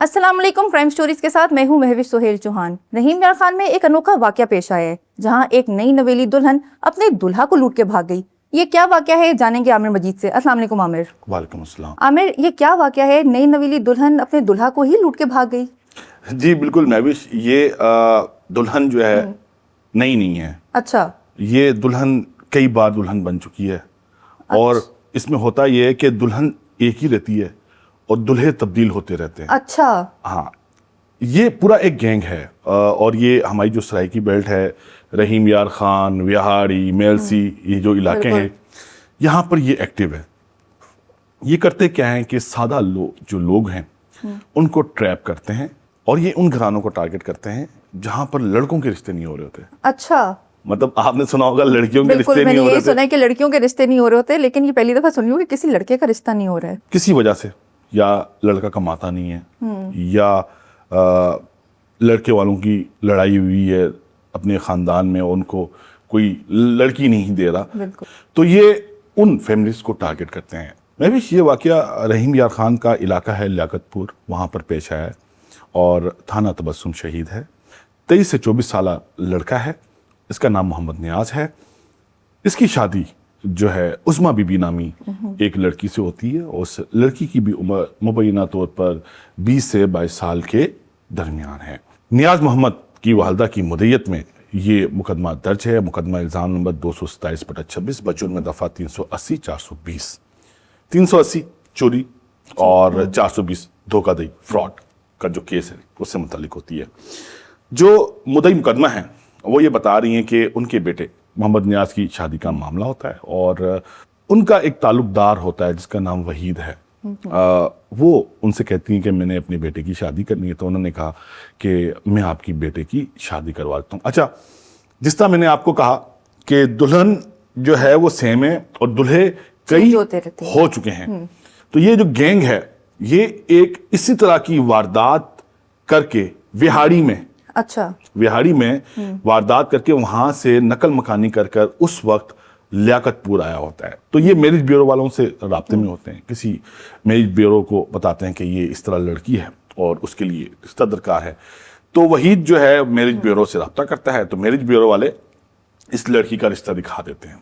السلام علیکم، prime stories کے ساتھ میں ہوں مہوش سہیل چوہان۔ رحیم یار خان میں ایک انوکھا واقعہ پیش آیا ہے جہاں ایک نئی نویلی دلہن اپنے دلہا کو لوٹ کے بھاگ گئی۔ یہ کیا واقعہ ہے جانیں گے عامر مجید سے۔ السلام علیکم عامر۔ وعلیکم السلام۔ عامر، یہ کیا واقعہ ہے؟ نئی نویلی دلہن اپنے دلہا کو ہی لوٹ کے بھاگ گئی؟ جی بالکل مہوش، یہ دلہن جو ہے نئی نہیں ہے۔ اچھا۔ یہ دلہن کئی بار دلہن بن چکی ہے، اور اس میں ہوتا یہ ہے کہ دلہن ایک ہی رہتی ہے اور دلہے تبدیل ہوتے رہتے ہیں۔ اچھا۔ ہاں، یہ پورا ایک گینگ ہے، اور یہ ہماری جو سرائکی بیلٹ ہے، رحیم یار خان، وہاڑی، میلسی، یہ جو علاقے ہیں یہاں پر یہ ایکٹیو ہے۔ یہ کرتے کیا ہیں کہ سادہ جو لوگ ہیں ان کو ٹریپ کرتے ہیں، اور یہ ان گھرانوں کو ٹارگٹ کرتے ہیں جہاں پر لڑکوں کے رشتے نہیں ہو رہے ہوتے۔ اچھا، مطلب آپ نے سنا ہوگا لڑکیوں کے رشتے بالکل، میں نہیں نے ہو یہ رہے سنا ہے کہ لڑکیوں کے رشتے نہیں ہو رہے ہوتے، لیکن یہ پہلی دفعہ سنی ہوں کہ کسی لڑکے کا رشتہ نہیں ہو رہا ہے کسی وجہ سے، یا لڑکا کماتا نہیں ہے، یا لڑکے والوں کی لڑائی ہوئی ہے اپنے خاندان میں، ان کو کوئی لڑکی نہیں دے رہا، بالکل، تو یہ ان فیملیز کو ٹارگٹ کرتے ہیں۔ میں بھی یہ واقعہ رحیم یار خان کا علاقہ ہے لیاقت پور، وہاں پر پیش آیا ہے، اور تھانہ تبسم شہید ہے۔ 23 سے 24 سالہ لڑکا ہے، اس کا نام محمد نیاز ہے۔ اس کی شادی جو ہے عظمیٰ بی بی نامی ایک لڑکی سے ہوتی ہے، اور اس لڑکی کی بھی عمر مبینہ طور پر 20 سے 22 سال کے درمیان ہے۔ نیاز محمد کی والدہ کی مدعیت میں یہ مقدمہ درج ہے، مقدمہ الزام نمبر 227/26 بجرم میں دفعہ 380 420 380 چوری اور 420 دھوکہ دہی فراڈ کا جو کیس ہے اس سے متعلق ہوتی ہے۔ جو مدعی مقدمہ ہیں وہ یہ بتا رہی ہیں کہ ان کے بیٹے محمد نیاز کی شادی کا معاملہ ہوتا ہے، اور ان کا ایک تعلق دار ہوتا ہے جس کا نام وحید ہے۔ وہ ان سے کہتی ہیں کہ میں نے اپنے بیٹے کی شادی کرنی ہے، تو انہوں نے کہا کہ میں آپ کی بیٹے کی شادی کروا دیتا ہوں۔ اچھا، جس طرح میں نے آپ کو کہا کہ دلہن جو ہے وہ سیم ہے اور دلہے کئی ہو چکے ہیں، تو یہ جو گینگ ہے یہ ایک اسی طرح کی واردات کر کے وہاڑی میں واردات کر کے وہاں سے نقل مکانی کر اس وقت لیاقت پور آیا ہوتا ہے۔ تو یہ میرج بیورو والوں سے رابطے میں ہوتے ہیں، کسی میرج بیورو کو بتاتے ہیں کہ یہ اس طرح لڑکی ہے اور اس کے لیے رشتہ درکار ہے، تو وحید جو ہے میرج بیورو سے رابطہ کرتا ہے، تو میرج بیورو والے اس لڑکی کا رشتہ دکھا دیتے ہیں۔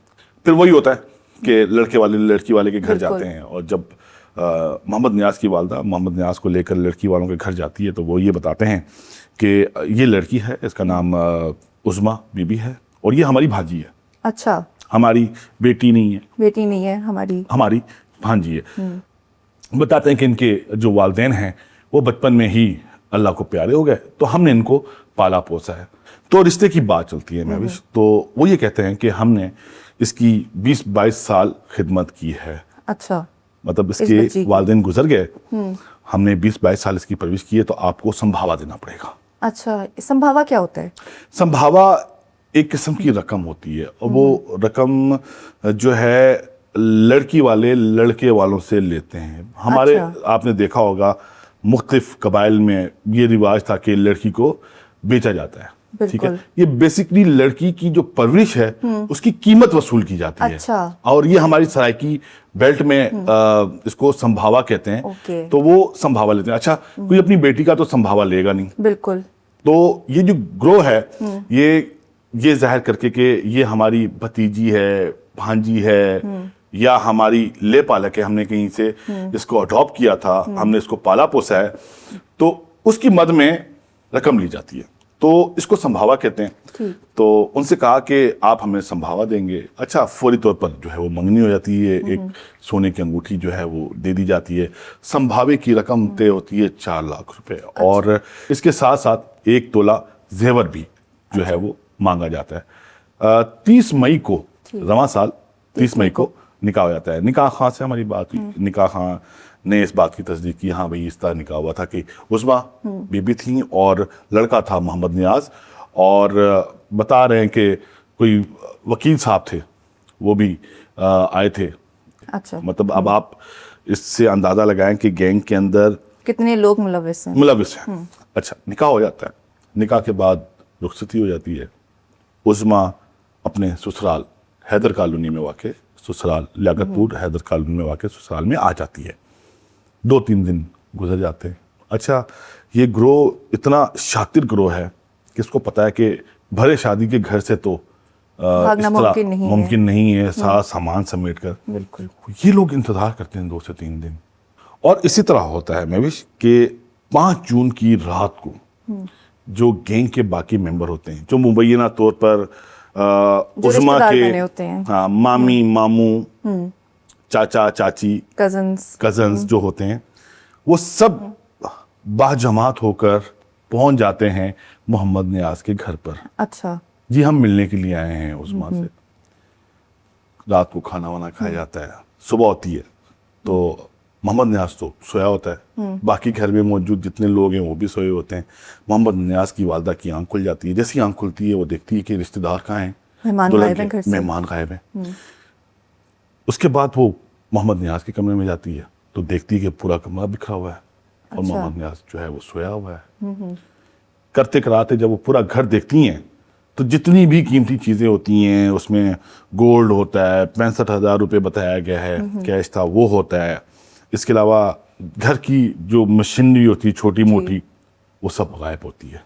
پھر وہی ہوتا ہے کہ لڑکے والے لڑکی والے کے گھر جاتے ہیں، اور جب محمد نیاز کی والدہ محمد نیاز کو لے کر لڑکی والوں کے گھر جاتی ہے تو وہ یہ بتاتے ہیں کہ یہ لڑکی ہے، اس کا نام عظمیٰ بی بی ہے، اور یہ ہماری بھانجی ہے۔ اچھا، ہماری بیٹی نہیں ہے، ہماری بھانجی ہے۔ بتاتے ہیں کہ ان کے جو والدین ہیں وہ بچپن میں ہی اللہ کو پیارے ہو گئے، تو ہم نے ان کو پالا پوسا ہے۔ تو رشتے کی بات چلتی ہے مہوش، تو وہ یہ کہتے ہیں کہ ہم نے اس کی 20-22 سال خدمت کی ہے۔ اچھا، مطلب اس کے والدین گزر گئے، ہم نے 20-22 سال اس کی پرورش کی ہے، تو آپ کو سمبھاوا دینا پڑے گا۔ اچھا، سمبھاوا کیا ہوتا ہے؟ سمبھاوا ایک قسم کی رقم ہوتی ہے، اور وہ رقم جو ہے لڑکی والے لڑکے والوں سے لیتے ہیں۔ ہمارے آپ نے دیکھا ہوگا مختلف قبائل میں یہ رواج تھا کہ لڑکی کو بیچا جاتا ہے، ٹھیک ہے؟ یہ بیسکلی لڑکی کی جو پرورش ہے اس کی قیمت وصول کی جاتی ہے، اور یہ ہماری سرائکی بیلٹ میں اس کو سمبھاوا کہتے ہیں، تو وہ سمبھاوا لیتے ہیں۔ اچھا، کوئی اپنی بیٹی کا تو سمبھاوا لے گا نہیں، بالکل۔ تو یہ جو گروہ ہے یہ ظاہر کر کے کہ یہ ہماری بھتیجی ہے، بھانجی ہے، یا ہماری لے پالک ہے، ہم نے کہیں سے اس کو اڈاپٹ کیا تھا، ہم نے اس کو پالا پوسا ہے، تو اس کی مد میں رقم لی جاتی ہے، تو اس کو سمبھاوا کہتے ہیں۔ تو ان سے کہا کہ آپ ہمیں سمبھاوا دیں گے۔ اچھا، فوری طور پر جو ہے وہ منگنی ہو جاتی ہے، ایک سونے کی انگوٹھی جو ہے وہ دے دی جاتی ہے۔ سمبھاوے کی رقم طے ہوتی ہے 4 لاکھ روپے، اور اس کے ساتھ ساتھ 1 تولہ زیور بھی جو ہے وہ مانگا جاتا ہے۔ 30 مئی کو رواں سال 30 مئی کو نکاح ہو جاتا ہے۔ نکاح خاں سے ہماری بات ہوئی، نکاح خاں نے اس بات کی تصدیق کی، ہاں بھئی اس طرح نکاح ہوا تھا کہ عظمیٰ بی بی تھیں اور لڑکا تھا محمد نیاز، اور بتا رہے ہیں کہ کوئی وکیل صاحب تھے وہ بھی آئے تھے۔ مطلب اب آپ اس سے اندازہ لگائیں کہ گینگ کے اندر کتنے لوگ ملوث ہیں۔ اچھا، نکاح ہو جاتا ہے، نکاح کے بعد رخصتی ہو جاتی ہے۔ عظمیٰ اپنے سسرال حیدر کالونی میں واقع سسرال لیاقت پور حیدر کالونی میں واقع سسرال میں آ جاتی ہے۔ 2-3 دن گزر جاتے ہیں، अच्छा ये ग्रोह इतना शातिर ग्रोह है कि इसको पता है कि भरे शादी के घर से तो भागना मुमकिन नहीं है सारा सामान समेट कर। बिल्कुल। ये लोग इंतजार करते हैं 2 से 3 दिन। और इसी तरह होता है महविश कि 5 जून की रात को जो गैंग के बाकी मेंबर होते हैं, जो मुबैना तौर पर उस्मा रिश्तेदार के बने होते हैं, हाँ, मामी मामू चाचा चाची कजन्स जो होते हैं, वो सब बाजमात होकर पहुंच जाते हैं मोहम्मद नियाज के घर पर। अच्छा जी हम मिलने के लिए आए हैं उस्मा से। रात को खाना वाना खाया जाता है, सुबह होती है तो मोहम्मद नियाज तो सोया होता है, बाकी घर में मौजूद जितने लोग हैं वो भी सोए होते हैं। मोहम्मद नियाज की वालदा की आंख खुल जाती है। जैसी आंख खुलती है वो देखती है कि रिश्तेदार कहाँ हैं, मेहमान गायब हैं। उसके बाद वो मोहम्मद नियाज के कमरे में जाती है तो देखती है कि पूरा कमरा बिखरा हुआ है और मोहम्मद नियाज जो है वो सोया हुआ है। करते कराते जब वो पूरा घर देखती हैं तो जितनी भी कीमती चीज़ें होती हैं, उसमें गोल्ड होता है, 65,000 रुपये बताया गया है कैश था, वो होता है। इसके अलावा घर की जो मशीनरी होती है छोटी मोटी, वो सब गायब होती है।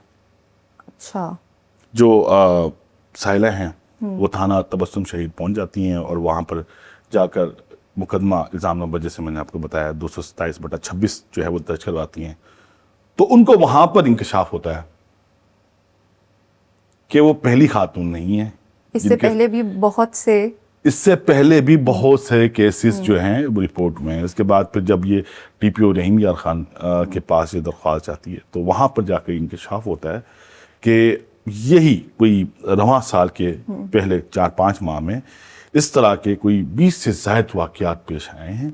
अच्छा। जो साइला हैं वो थाना तबस्सुम शहीद पहुंच जाती हैं और वहाँ पर जाकर मुकदमा इल्ज़ाम नंबर जैसे मैंने आपको बताया 227/26 जो है वो दर्ज करवाती हैं। तो उनको वहाँ पर इंकशाफ होता है कि वो पहली खातून नहीं है। इससे पहले भी बहुत से केसेस जो हैं वो रिपोर्ट में हैं। इसके बाद फिर जब ये टीपीओ रहीम यार खान के पास ये दरख्वास्त जाती है तो वहाँ पर जाकर इंकशाफ होता है कि यही कोई रवां साल के पहले 4-5 माह में इस तरह के कोई 20 से ज़ायद वाक़यात पेश आए हैं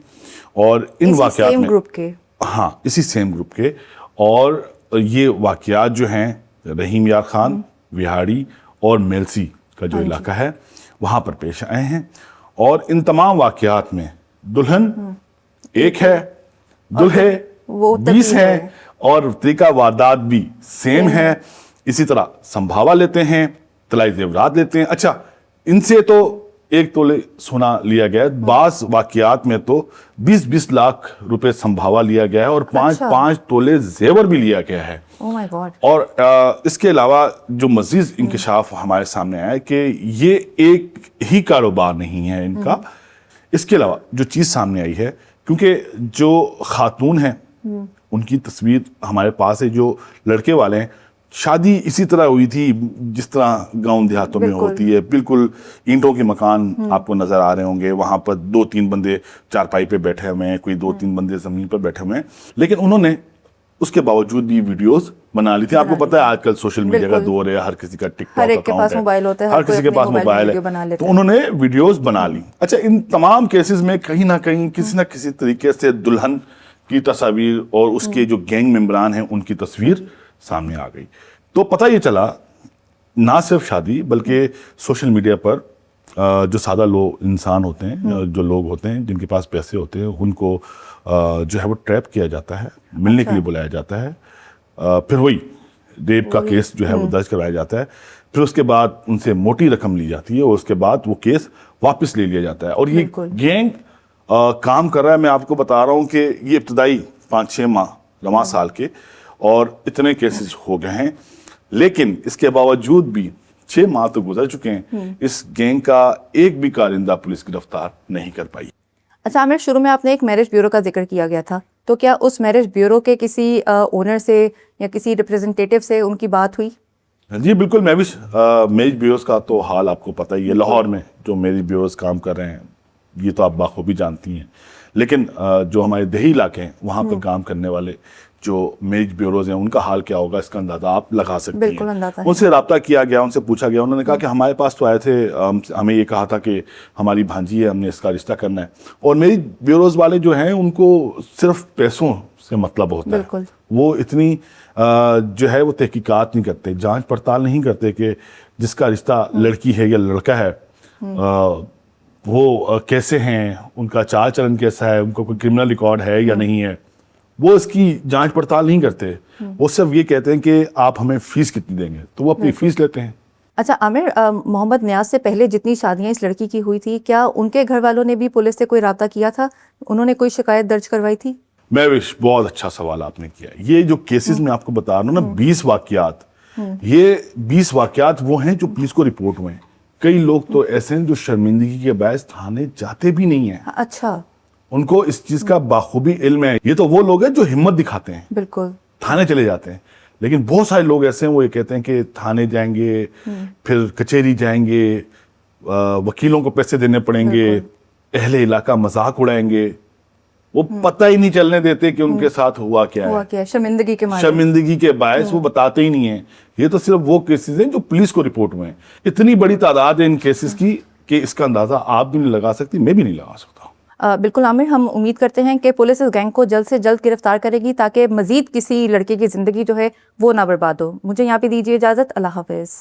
और इन वाक़यात में ग्रुप के हाँ इसी सेम ग्रुप के, और ये वाक़यात जो हैं रहीम यार खान, विहाड़ी और मेलसी का जो इलाका है वहाँ पर पेश आए हैं। और इन तमाम वाक़यात में दुल्हन एक है, दुल्हे 20 हैं और तरीका वारदात भी सेम है। इसी तरह संभावा लेते हैं, तलाई जेवरात लेते हैं। अच्छा इनसे तो 1 तोले सोना लिया गया है, बास वाक़यात में तो 20-20 लाख रुपए संभावा लिया गया है और 5-5 तोले जेवर भी लिया गया है। Oh my God. और इसके अलावा जो मजीद इंकशाफ हमारे सामने आया कि ये एक ही कारोबार नहीं है इनका। इसके अलावा जो चीज़ सामने आई है, क्योंकि जो खातून हैं उनकी तस्वीर हमारे पास है, जो लड़के वाले हैं शादी इसी तरह हुई थी जिस तरह गांव देहातों में होती है, बिल्कुल ईंटों के मकान आपको नजर आ रहे होंगे। वहां पर 2-3 बंदे चारपाई पे बैठे हुए हैं, कोई 2-3 बंदे जमीन पर बैठे हुए हैं, लेकिन उन्होंने उसके बावजूद भी वीडियोस बना ली थी। आपको पता है आजकल सोशल मीडिया का दौर है, हर किसी का टिकटॉक अकाउंट है, हर किसी के पास मोबाइल है, तो उन्होंने वीडियोस बना ली। अच्छा इन तमाम केसेस में कहीं ना कहीं किसी ना किसी तरीके से दुल्हन की तस्वीर और उसके जो गैंग मेंबरान हैं उनकी तस्वीर सामने आ गई। तो पता ये चला ना सिर्फ शादी बल्कि सोशल मीडिया पर जो सादा लोग इंसान होते हैं, जो लोग होते हैं जिनके पास पैसे होते हैं, उनको जो है वो ट्रैप किया जाता है, मिलने के लिए बुलाया जाता है, फिर वही रेप का केस जो है वो दर्ज करवाया जाता है, फिर उसके बाद उनसे मोटी रकम ली जाती है और उसके बाद वो केस वापस ले लिया जाता है। और ये गैंग काम कर रहा है। मैं आपको बता रहा हूँ कि ये इब्तदाई 5-6 माह रवां साल के और इतने केसेस हो गए हैं, लेकिन इसके बावजूद भी 6 माह तो गुजर चुके हैं, इस गैंग का एक भी कारिंदा पुलिस गिरफ्तार नहीं कर पाई। अच्छा आमिर, शुरू में आपने एक मैरिज ब्यूरो का जिक्र किया गया था, तो क्या उस मैरिज ब्यूरो के किसी ओनर से या किसी रिप्रेजेंटेटिव से उनकी बात हुई? जी बिल्कुल। मैरिज ब्यूरोज का तो हाल आपको पता ही है। लाहौर में जो मैरिज ब्यूरोज काम कर रहे हैं ये तो आप बाखूबी जानती हैं, लेकिन जो हमारे देही इलाके हैं वहाँ पर काम करने वाले जो मैरिज ब्यूरोज हैं उनका हाल क्या होगा इसका अंदाजा आप लगा सकते हैं। उनसे रब्ता किया गया, उनसे पूछा गया, उन्होंने कहा कि हमारे पास तो आए थे, हमें ये कहा था कि हमारी भांजी है, हमने इसका रिश्ता करना है। और मैरिज ब्यूरोज वाले जो हैं उनको सिर्फ पैसों से मतलब होता है, वो इतनी जो है वो तहकीकात नहीं करते, जांच पड़ताल नहीं करते कि जिसका रिश्ता लड़की है या लड़का है वो कैसे हैं, उनका चाल चलन कैसा है, उनका कोई क्रिमिनल रिकॉर्ड है या नहीं है, वो इसकी जांच पड़ताल नहीं करते। वो सिर्फ ये कहते हैं कि आप हमें फीस कितनी देंगे, तो वो अपनी फीस लेते हैं। अच्छा आमिर, मोहम्मद नियाज से पहले जितनी शादियां इस लड़की की हुई थी, क्या उनके घर वालों ने भी पुलिस से कोई राब्ता किया था? उन्होंने कोई शिकायत दर्ज करवाई थी? महविश, बहुत अच्छा सवाल आपने किया। ये जो केसेस मैं आपको बता रहा हूँ ना, 20 वाकयात, ये 20 वाकयात वो हैं जो पुलिस को रिपोर्ट हुए हैं। कई लोग तो ऐसे हैं जो शर्मिंदगी के बायस थाने जाते भी नहीं हैं, अच्छा, उनको इस चीज का बाखूबी इल्म है। ये तो वो लोग हैं जो हिम्मत दिखाते हैं, बिल्कुल, थाने चले जाते हैं। लेकिन बहुत सारे लोग ऐसे हैं, वो ये कहते हैं कि थाने जाएंगे, फिर कचहरी जाएंगे, वकीलों को पैसे देने पड़ेंगे, अहले इलाका मजाक उड़ाएंगे, वो पता ही नहीं चलने देते कि उनके साथ हुआ क्या हुआ है। क्या है, शर्मिंदगी के मारे। शर्मिंदगी के बायस वो बताते ही नहीं है। ये तो सिर्फ वो केसेस हैं जो पुलिस को रिपोर्ट हुए हैं। इतनी बड़ी तादाद है इन केसेस की कि इसका अंदाजा आप भी नहीं लगा सकती, मैं भी नहीं लगा सकता। बिल्कुल आमिर, हम उम्मीद करते हैं कि पुलिस इस गैंग को जल्द से जल्द गिरफ्तार करेगी ताकि मजीद किसी लड़के की ज़िंदगी जो है वो ना बर्बाद हो। मुझे यहाँ पे दीजिए इजाज़त। अल्लाह हाफिज़।